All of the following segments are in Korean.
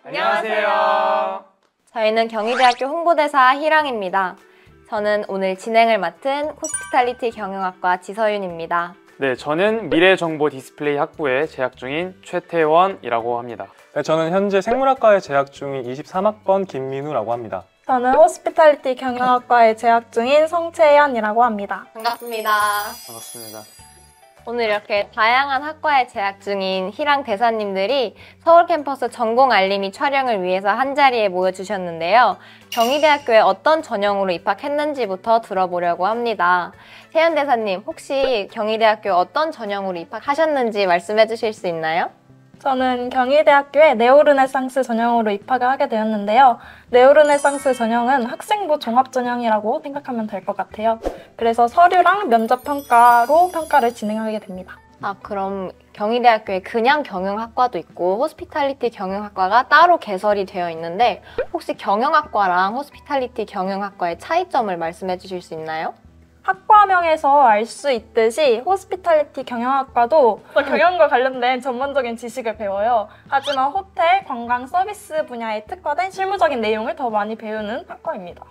안녕하세요. 저희는 경희대학교 홍보대사 희랑입니다. 저는 오늘 진행을 맡은 호스피탈리티 경영학과 지서윤입니다. 네, 저는 미래정보 디스플레이 학부에 재학 중인 최태원이라고 합니다. 네, 저는 현재 생물학과에 재학 중인 23학번 김민우라고 합니다. 저는 호스피탈리티 경영학과에 재학 중인 성채연이라고 합니다. 반갑습니다. 반갑습니다. 오늘 이렇게 다양한 학과에 재학 중인 희랑 대사님들이 서울 캠퍼스 전공 알림이 촬영을 위해서 한자리에 모여주셨는데요. 경희대학교에 어떤 전형으로 입학했는지부터 들어보려고 합니다. 태연 대사님, 혹시 경희대학교에 어떤 전형으로 입학하셨는지 말씀해 주실 수 있나요? 저는 경희대학교에 네오르네상스 전형으로 입학을 하게 되었는데요. 네오르네상스 전형은 학생부 종합 전형이라고 생각하면 될 것 같아요. 그래서 서류랑 면접 평가로 평가를 진행하게 됩니다. 그럼 경희대학교에 그냥 경영학과도 있고 호스피탈리티 경영학과가 따로 개설이 되어 있는데 혹시 경영학과랑 호스피탈리티 경영학과의 차이점을 말씀해 주실 수 있나요? 학과명에서 알 수 있듯이 호스피탈리티 경영학과도 경영과 관련된 전문적인 지식을 배워요. 하지만 호텔, 관광, 서비스 분야에 특화된 실무적인 내용을 더 많이 배우는 학과입니다.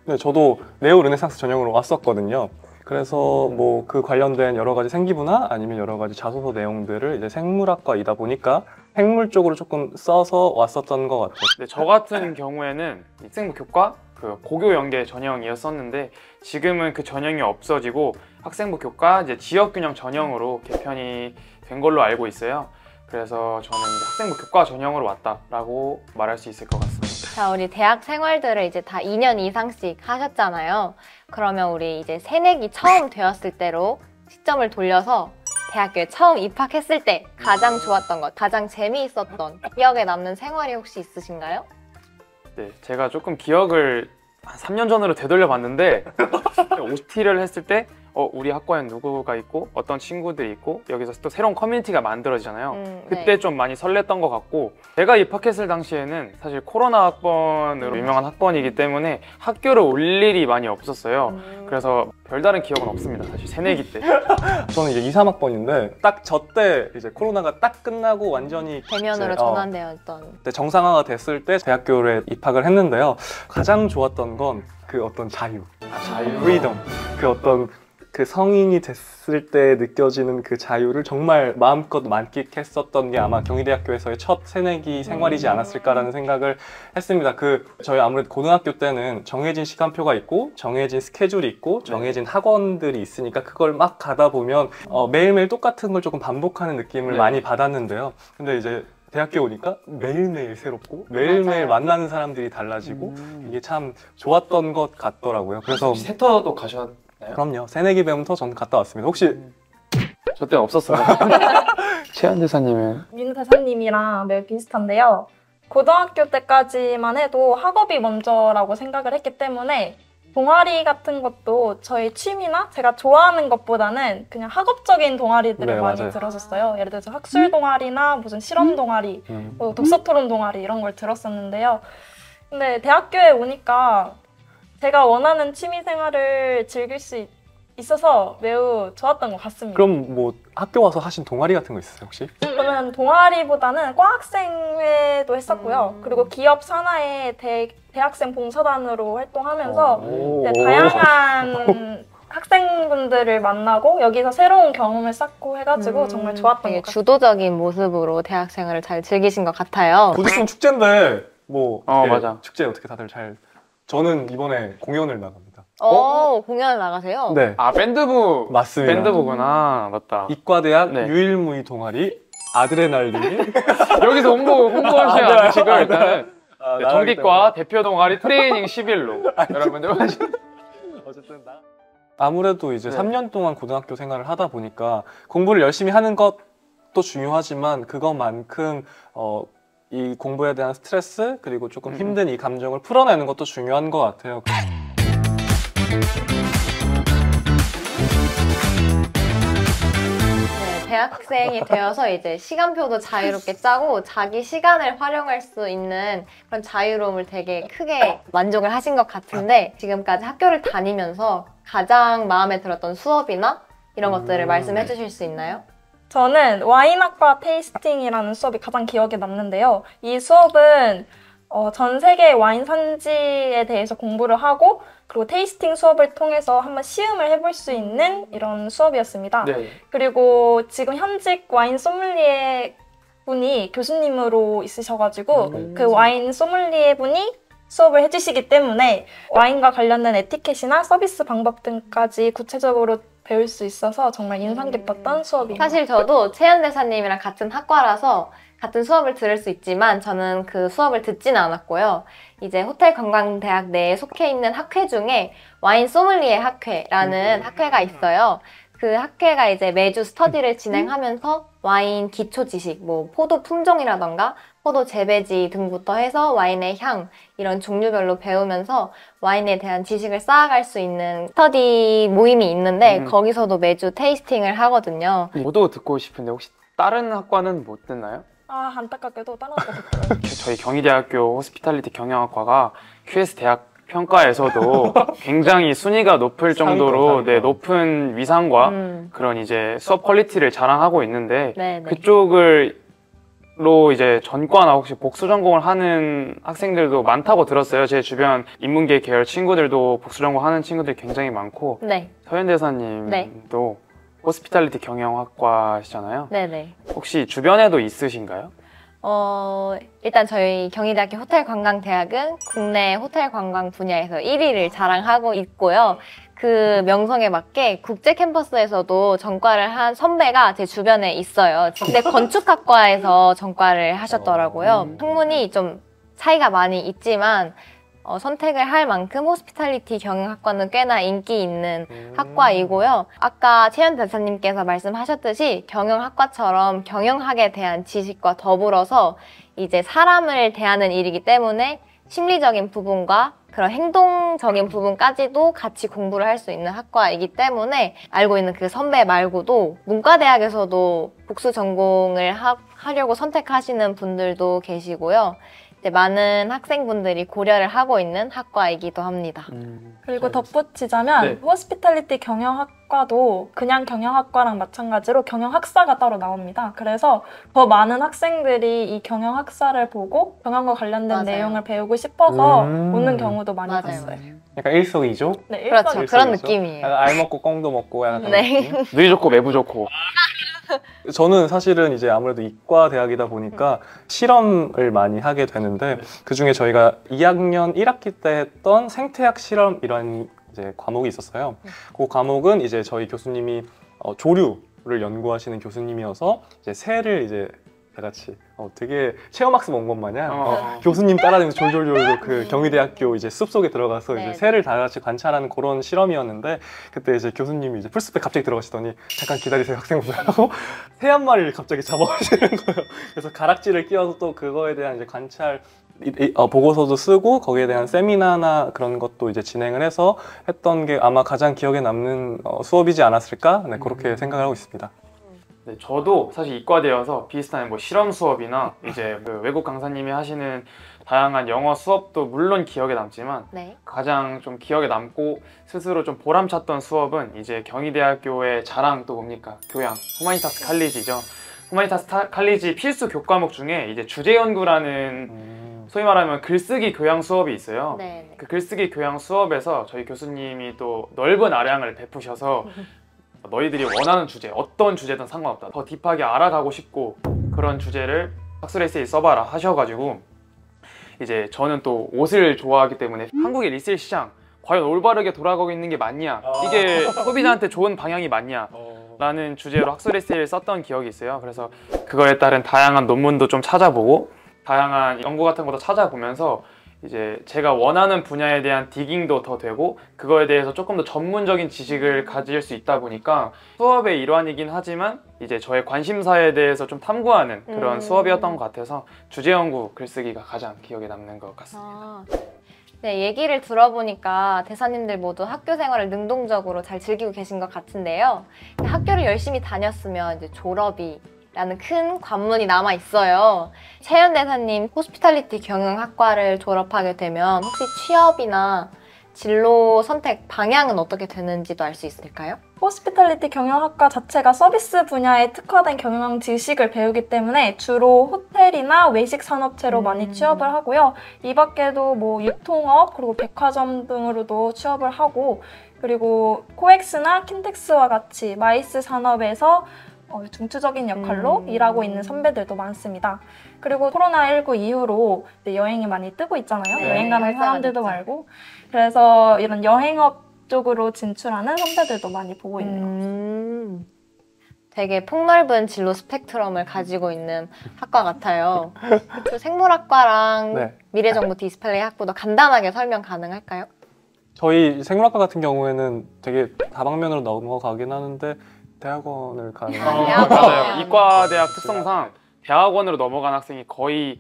네, 저도 네오 르네상스 전형으로 왔었거든요. 그래서 뭐 그 관련된 여러 가지 생기부나 아니면 여러 가지 자소서 내용들을 이제 생물학과이다 보니까 생물 쪽으로 조금 써서 왔었던 것 같아요. 네, 저 같은 경우에는 학생부 교과 고교 연계 전형이었었는데 지금은 그 전형이 없어지고 학생부 교과 이제 지역균형 전형으로 개편이 된 걸로 알고 있어요. 그래서 저는 이제 학생부 교과 전형으로 왔다라고 말할 수 있을 것 같습니다. 자, 우리 대학 생활들을 이제 다 2년 이상씩 하셨잖아요. 그러면 우리 이제 새내기 처음 되었을 때로 시점을 돌려서 대학교에 처음 입학했을 때 가장 좋았던 것, 가장 재미있었던 기억에 남는 생활이 혹시 있으신가요? 네, 제가 조금 기억을 한 3년 전으로 되돌려 봤는데 OT를 했을 때 우리 학과엔 누구가 있고 어떤 친구들이 있고 여기서 또 새로운 커뮤니티가 만들어지잖아요. 그때 네. 좀 많이 설렜던 것 같고 제가 입학했을 당시에는 사실 코로나 학번으로 유명한 학번이기 때문에 학교를 올 일이 많이 없었어요. 그래서 별다른 기억은 없습니다. 사실 새내기 때. 저는 이제 2, 3학번인데 딱 저 때 이제 코로나가 딱 끝나고 완전히 대면으로 전환되었던 정상화가 됐을 때 대학교에 입학을 했는데요. 가장 좋았던 건 그 어떤 자유, 프리덤, 그 어떤 그 성인이 됐을 때 느껴지는 그 자유를 정말 마음껏 만끽했었던 게 아마 경희대학교에서의 첫 새내기 생활이지 않았을까라는 생각을 했습니다. 저희 아무래도 고등학교 때는 정해진 시간표가 있고 정해진 스케줄이 있고 정해진 학원들이 있으니까 그걸 막 가다 보면 매일매일 똑같은 걸 조금 반복하는 느낌을 많이 받았는데요. 근데 이제 대학교에 오니까 매일매일 새롭고 매일매일 만나는 사람들이 달라지고 이게 참 좋았던 것 같더라고요. 그래서 세터도 가셨나요? 그럼요. 새내기 배움터 전 갔다 왔습니다. 혹시 저 때는 없었어요. 최한 대사님은? 민우 대사님이랑 매우 비슷한데요. 고등학교 때까지만 해도 학업이 먼저라고 생각을 했기 때문에 동아리 같은 것도 저희 취미나 제가 좋아하는 것보다는 그냥 학업적인 동아리들을 많이 맞아요. 들었었어요. 예를 들어서 학술 동아리나 무슨 실험 동아리, 독서 토론 동아리 이런 걸 들었었는데요. 근데 대학교에 오니까 제가 원하는 취미 생활을 즐길 수 있어서 매우 좋았던 것 같습니다. 그럼 뭐 학교 와서 하신 동아리 같은 거 있어요 혹시? 저는 동아리보다는 과학생회도 했었고요. 그리고 기업 산하의 대학생 봉사단으로 활동하면서 다양한 학생분들을 만나고 여기서 새로운 경험을 쌓고 해가지고 정말 좋았던 것 되게 같아요. 주도적인 모습으로 대학 생활을 잘 즐기신 것 같아요. 곧 있으면 축제인데 뭐 맞아. 축제 어떻게 다들 잘... 저는 이번에 공연을 나갑니다. 공연을 나가세요? 네. 밴드부. 맞습니다. 밴드부구나. 맞다. 이과대학 네. 유일무이 동아리 아드레날린이 여기서 홍보하셔야 지금 일단은 나가기 전기과 대표 동아리 트레이닝 11로 여러분들 어쨌든 아무래도 이제 3년 동안 고등학교 생활을 하다 보니까 공부를 열심히 하는 것도 중요하지만 그것만큼 이 공부에 대한 스트레스 그리고 조금 힘든 이 감정을 풀어내는 것도 중요한 것 같아요. 네, 대학생이 되어서 이제 시간표도 자유롭게 짜고 자기 시간을 활용할 수 있는 그런 자유로움을 되게 크게 만족을 하신 것 같은데 지금까지 학교를 다니면서 가장 마음에 들었던 수업이나 이런 것들을 말씀해 주실 수 있나요? 저는 와인학과 테이스팅이라는 수업이 가장 기억에 남는데요. 이 수업은 전 세계 와인 산지에 대해서 공부를 하고 그리고 테이스팅 수업을 통해서 한번 시음을 해볼 수 있는 이런 수업이었습니다. 네. 그리고 지금 현직 와인 소믈리에 분이 교수님으로 있으셔가지고 그 와인 소믈리에 분이 수업을 해주시기 때문에 와인과 관련된 에티켓이나 서비스 방법 등까지 구체적으로 배울 수 있어서 정말 인상 깊었던 수업이에요. 사실 저도 채연 대사님이랑 같은 학과라서 같은 수업을 들을 수 있지만 저는 그 수업을 듣지는 않았고요. 이제 호텔관광대학 내에 속해 있는 학회 중에 와인 소믈리에 학회라는 학회가 있어요. 그 학회가 이제 매주 스터디를 진행하면서 와인 기초 지식, 뭐 포도 품종이라던가 포도 재배지 등부터 해서 와인의 향 이런 종류별로 배우면서 와인에 대한 지식을 쌓아갈 수 있는 스터디 모임이 있는데 거기서도 매주 테이스팅을 하거든요. 저도 듣고 싶은데 혹시 다른 학과는 못 듣나요? 아, 안타깝게도 다른 학과 듣고요. 저희 경희대학교 호스피탈리티 경영학과가 QS 대학 평가에서도 굉장히 순위가 높을 정도로 네, 높은 위상과 그런 이제 수업 퀄리티를 자랑하고 있는데 네네. 그쪽으로 이제 전과나 혹시 복수 전공을 하는 학생들도 많다고 들었어요. 제 주변 인문계 계열 친구들도 복수 전공하는 친구들이 굉장히 많고 네. 서현 대사님도 호스피탈리티 경영학과시잖아요. 네네. 혹시 주변에도 있으신가요? 일단 저희 경희대학교 호텔관광대학은 국내 호텔관광 분야에서 1위를 자랑하고 있고요. 그 명성에 맞게 국제 캠퍼스에서도 전과를 한 선배가 제 주변에 있어요. 근데 건축학과에서 전과를 하셨더라고요. 학문이 좀 차이가 많이 있지만 선택을 할 만큼 호스피탈리티 경영학과는 꽤나 인기 있는 학과이고요. 아까 채연 대사님께서 말씀하셨듯이 경영학과처럼 경영학에 대한 지식과 더불어서 이제 사람을 대하는 일이기 때문에 심리적인 부분과 그런 행동적인 부분까지도 같이 공부를 할 수 있는 학과이기 때문에 알고 있는 그 선배 말고도 문과대학에서도 복수 전공을 하려고 선택하시는 분들도 계시고요. 많은 학생분들이 고려를 하고 있는 학과이기도 합니다. 그리고 덧붙이자면 네. 호스피탈리티 경영학과도 그냥 경영학과랑 마찬가지로 경영학사가 따로 나옵니다. 그래서 더 많은 학생들이 이 경영학사를 보고 경영과 관련된 맞아요. 내용을 배우고 싶어서 오는 경우도 많이 맞아요. 봤어요. 약간 일석이조? 네, 그렇죠. 일석이조. 그런 일석이조? 느낌이에요. 약간 알 먹고 꽁도 먹고 약간 그런 네. 느낌? 누이 좋고 매부 좋고. 저는 사실은 이제 아무래도 이과 대학이다 보니까 실험을 많이 하게 되는데 그 중에 저희가 2학년 1학기 때 했던 생태학 실험이라는 이제 과목이 있었어요. 그 과목은 이제 저희 교수님이 조류를 연구하시는 교수님이어서 이제 새를 이제 다 같이 되게 체험학습 온 것 마냥 교수님 따라다니면서 졸졸졸 그 경희대학교 이제 숲속에 들어가서 이제 네. 새를 다 같이 관찰하는 그런 실험이었는데 그때 이제 교수님이 이제 풀숲에 갑자기 들어가시더니 잠깐 기다리세요 학생분들 하고 새 한 마리를 갑자기 잡아오시는 거예요. 그래서 가락지를 끼워서 또 그거에 대한 이제 관찰 보고서도 쓰고 거기에 대한 세미나나 그런 것도 이제 진행을 해서 했던 게 아마 가장 기억에 남는 수업이지 않았을까? 네, 그렇게 생각을 하고 있습니다. 네, 저도 사실 이과대여서 비슷한 뭐 실험 수업이나 이제 그 외국 강사님이 하시는 다양한 영어 수업도 물론 기억에 남지만 네. 가장 좀 기억에 남고 스스로 좀 보람찼던 수업은 이제 경희대학교의 자랑 또 뭡니까? 교양, 후마니타스 칼리지죠. 후마니타스 칼리지 필수 교과목 중에 이제 주제 연구라는 소위 말하면 글쓰기 교양 수업이 있어요. 네. 그 글쓰기 교양 수업에서 저희 교수님이 또 넓은 아량을 베푸셔서 너희들이 원하는 주제, 어떤 주제든 상관없다. 더 딥하게 알아가고 싶고 그런 주제를 학술 에세이 써봐라 하셔가지고 이제 저는 또 옷을 좋아하기 때문에 한국의 리셀 시장 과연 올바르게 돌아가고 있는 게 맞냐? 이게 소비자한테 좋은 방향이 맞냐? 라는 주제로 학술 에세이를 썼던 기억이 있어요. 그래서 그거에 따른 다양한 논문도 좀 찾아보고 다양한 연구 같은 것도 찾아보면서 이제 제가 원하는 분야에 대한 디깅도 더 되고 그거에 대해서 조금 더 전문적인 지식을 가질 수 있다 보니까 수업의 일환이긴 하지만 이제 저의 관심사에 대해서 좀 탐구하는 그런 수업이었던 것 같아서 주제 연구 글쓰기가 가장 기억에 남는 것 같습니다. 네, 얘기를 들어보니까 대사님들 모두 학교 생활을 능동적으로 잘 즐기고 계신 것 같은데요. 학교를 열심히 다녔으면 이제 졸업이 라는 큰 관문이 남아 있어요. 채연 대사님 호스피탈리티 경영학과를 졸업하게 되면 혹시 취업이나 진로 선택 방향은 어떻게 되는지도 알 수 있을까요? 호스피탈리티 경영학과 자체가 서비스 분야에 특화된 경영 지식을 배우기 때문에 주로 호텔이나 외식 산업체로 많이 취업을 하고요. 이 밖에도 뭐 유통업 그리고 백화점 등으로도 취업을 하고, 그리고 코엑스나 킨텍스와 같이 마이스 산업에서 중추적인 역할로 일하고 있는 선배들도 많습니다. 그리고 코로나19 이후로 이제 여행이 많이 뜨고 있잖아요. 네, 여행 가는 사람들도 활성화됐죠. 많고, 그래서 이런 여행업 쪽으로 진출하는 선배들도 많이 보고 있는 것 같아요. 되게 폭넓은 진로 스펙트럼을 가지고 있는 학과 같아요. 그 생물학과랑 네. 미래정보 디스플레이 학부도 간단하게 설명 가능할까요? 저희 생물학과 같은 경우에는 되게 다방면으로 넘어가긴 하는데 대학원을 가는 맞아요. 이과대학 특성상 대학원으로 넘어간 학생이 거의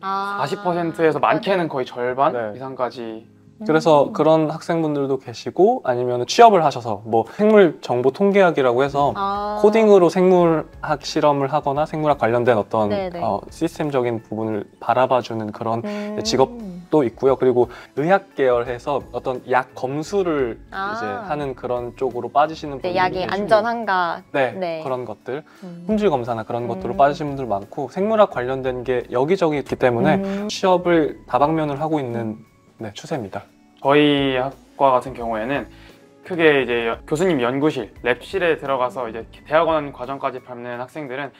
아, 40%에서 많게는 거의 절반 네. 이상까지. 그래서 그런 학생분들도 계시고 아니면 취업을 하셔서 뭐 생물 정보 통계학이라고 해서 코딩으로 생물학 실험을 하거나 생물학 관련된 어떤 네네. 시스템적인 부분을 바라봐주는 그런 직업도 있고요. 그리고 의학 계열에서 어떤 약 검수를 이제 하는 그런 쪽으로 빠지시는 분들이 약이 계시고, 안전한가? 네, 그런 것들 품질 검사나 그런 것들로 빠지시는 분들 많고, 생물학 관련된 게 여기저기 있기 때문에 취업을 다방면을 하고 있는 추세입니다. 저희 학과 같은 경우에는 크게 이제 교수님 연구실, 랩실에 들어가서 이제 대학원 과정까지 밟는 학생들은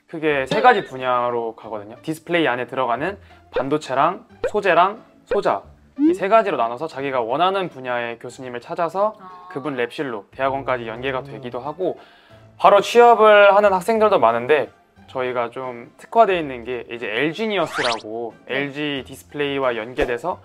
크게 세 가지 분야로 가거든요. 디스플레이 안에 들어가는 반도체랑 소재랑 소자, 이 세 가지로 나눠서 자기가 원하는 분야의 교수님을 찾아서 그분 랩실로 대학원까지 연계가 되기도 하고, 바로 취업을 하는 학생들도 많은데 저희가 좀 특화되어 있는 게 이제 LG니어스라고 LG 디스플레이와 연계돼서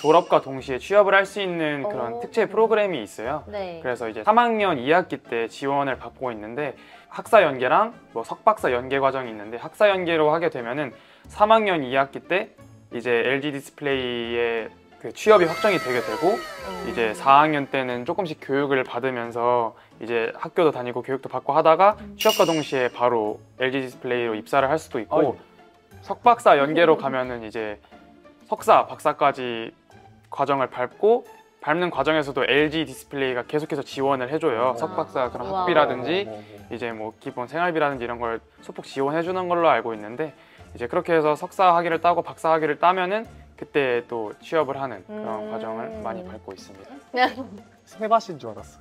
졸업과 동시에 취업을 할 수 있는 그런 특채 프로그램이 있어요. 네. 그래서 이제 3학년 2학기 때 지원을 받고 있는데, 학사 연계랑 뭐 석박사 연계 과정이 있는데, 학사 연계로 하게 되면은 3학년 2학기 때 이제 LG 디스플레이의 그 취업이 확정이 되게 되고, 이제 4학년 때는 조금씩 교육을 받으면서 이제 학교도 다니고 교육도 받고 하다가 취업과 동시에 바로 LG 디스플레이로 입사를 할 수도 있고, 석박사 연계로 가면은 이제 석사, 박사까지 과정을 밟는 과정에서도 LG 디스플레이가 계속해서 지원을 해줘요. 석박사 그런 학비라든지 이제 뭐 기본 생활비라든지 이런 걸 소폭 지원해주는 걸로 알고 있는데, 이제 그렇게 해서 석사 학위를 따고 박사 학위를 따면은 그때 또 취업을 하는 그런 과정을 많이 밟고 있습니다. 세바신 줄 알았어요.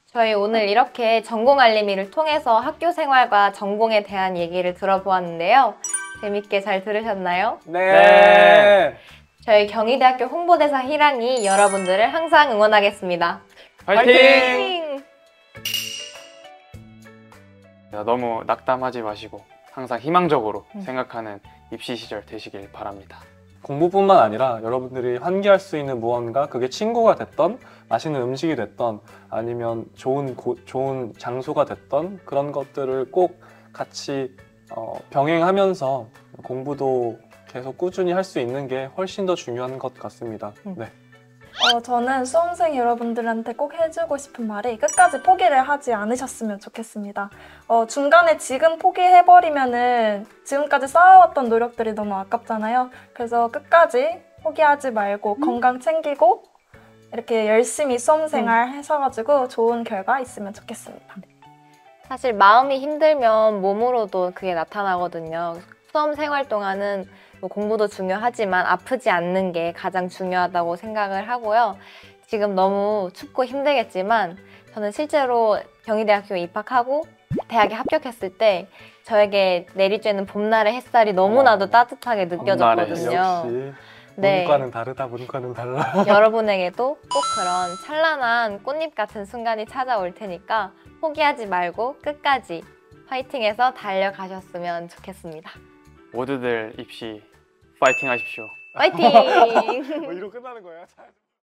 저희 오늘 이렇게 전공 알림이를 통해서 학교 생활과 전공에 대한 얘기를 들어보았는데요. 재밌게 잘 들으셨나요? 네. 저희 경희대학교 홍보대사 희랑이 여러분들을 항상 응원하겠습니다. 화이팅! 너무 낙담하지 마시고 항상 희망적으로 생각하는 입시 시절 되시길 바랍니다. 공부뿐만 아니라 여러분들이 환기할 수 있는 무언가, 그게 친구가 됐던, 맛있는 음식이 됐던, 아니면 좋은 장소가 됐던, 그런 것들을 꼭 같이 병행하면서 공부도 계속 꾸준히 할 수 있는 게 훨씬 더 중요한 것 같습니다. 네. 저는 수험생 여러분들한테 꼭 해주고 싶은 말이, 끝까지 포기를 하지 않으셨으면 좋겠습니다. 중간에 지금 포기해버리면은 지금까지 쌓아왔던 노력들이 너무 아깝잖아요. 그래서 끝까지 포기하지 말고 건강 챙기고 이렇게 열심히 수험생활 하셔가지고 좋은 결과 있으면 좋겠습니다. 사실 마음이 힘들면 몸으로도 그게 나타나거든요. 수험 생활 동안은 뭐 공부도 중요하지만 아프지 않는 게 가장 중요하다고 생각을 하고요. 지금 너무 춥고 힘들겠지만 저는 실제로 경희대학교에 입학하고 대학에 합격했을 때 저에게 내리쬐는 봄날의 햇살이 너무나도 따뜻하게 느껴졌거든요. 역시 문과는 다르다, 문과는 달라. 여러분에게도 꼭 그런 찬란한 꽃잎 같은 순간이 찾아올 테니까 포기하지 말고 끝까지 파이팅해서 달려가셨으면 좋겠습니다. 모두들 입시 파이팅 하십시오. 파이팅! 이러고 끝나는 거야?